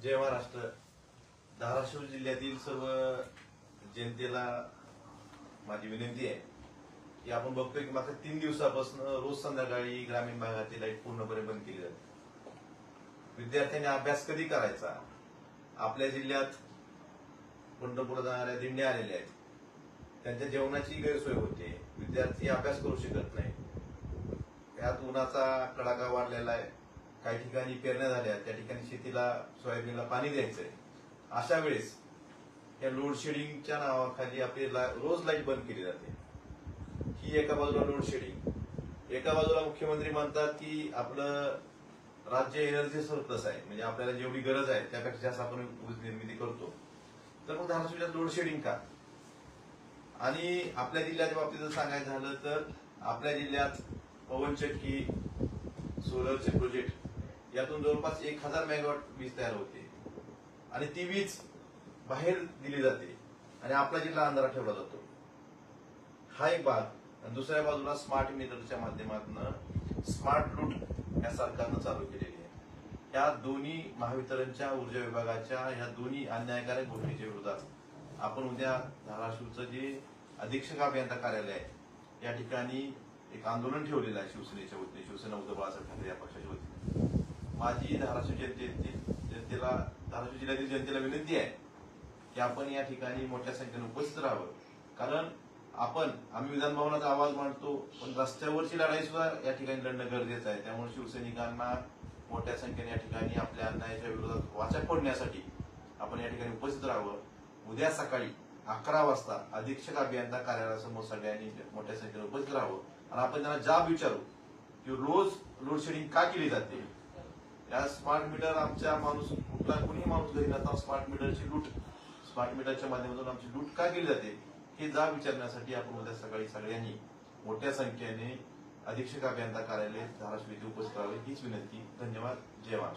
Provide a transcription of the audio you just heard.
जय महाराष्ट्र. धाराशिव जिल्ह्यातील सर्व जनतेला माझी विनंती आहे की आपण बघतोय की मागच्या 3 दिवसापासून रोज संध्याकाळी ग्रामीण भागातील लाईट पूर्णपणे बंद केली जाते. विद्यार्थ्यांनी अभ्यास कधी करायचा? आपल्या जिल्ह्यात पंढरपूरला जाणाऱ्या दिंड्या आलेल्या आहेत, त्यांच्या जेवणाची गैरसोय होते, विद्यार्थी अभ्यास करू शकत नाही. यात उन्हाचा कडाका वाढलेला आहे. काही ठिकाणी पेरण्या झाल्या, त्या ठिकाणी शेतीला सोयाबीनला पाणी द्यायचंय. अशा वेळेस या लोडशेडिंगच्या नावाखाली आपली रोज लाईट बंद केली जाते. ही एका बाजूला लोडशेडिंग, एका बाजूला मुख्यमंत्री म्हणतात की आपलं राज्य एनर्जी सरप्लस आहे, म्हणजे आपल्याला जेवढी गरज आहे त्यापेक्षा जास्त आपण ऊर्जा निर्मिती करतो. तर मग धाराशिव जिल्ह्यात लोडशेडिंग का? आणि आपल्या जिल्ह्याच्या बाबतीत जर सांगायचं झालं तर आपल्या जिल्ह्यात पवनचक्की, सोलरचे प्रोजेक्ट यातून जवळपास 1000 मेगावॉट वीज तयार होते आणि ती वीज बाहेर दिली जाते आणि आपला जिल्हा अंधारात ठेवला जातो. हा एक भाग. आणि दुसऱ्या बाजूला स्मार्ट मीटरच्या माध्यमातून स्मार्ट लूट या सरकारनं चालू केलेली आहे. या दोन्ही महावितरणच्या ऊर्जा विभागाच्या ह्या दोन्ही अन्यायकारक गोष्टीच्या विरोधात आपण उद्या धाराशिवचं जे अधीक्षक अभियंता कार्यालय आहे या ठिकाणी एक आंदोलन ठेवलेलं आहे शिवसेनेच्या वतीने, शिवसेना उद्धव बाळासाहेब ठाकरे या पक्षाच्या वतीने. माझी धाराशिव धाराशिव जिल्ह्यातील जनतेला विनंती आहे की आपण या ठिकाणी मोठ्या संख्येने उपस्थित राहावं. कारण आम्ही विधान भवनात आवाज मांडतो, पण रस्त्यावरची लढाई सुद्धा या ठिकाणी लढणं गरजेचं आहे. त्यामुळे शिवसैनिकांना मोठ्या संख्येने या ठिकाणी आपल्या अन्यायाच्या विरोधात वाचा फोडण्यासाठी आपण या ठिकाणी उपस्थित राहावं. उद्या सकाळी 11 वाजता अधीक्षक अभियंता कार्यालयासमोर सगळ्यांनी मोठ्या संख्येने उपस्थित राहावं आणि आपण त्यांना जाब विचारू की रोज लोडशेडिंग का केली जाते. या स्मार्ट मीटर आमच्या कुणीही माणूस घरी नसताना स्मार्ट मीटरची लूट, स्मार्ट मीटरच्या माध्यमातून आमची लूट का केली जाते हे जाब विचारण्यासाठी आपण उद्या सकाळी सगळ्यांनी मोठ्या संख्येने अधीक्षक अभियंता कार्यालय धाराशिव येथे उपस्थित राहावे हीच विनंती. धन्यवाद. जय महाराष्ट्र.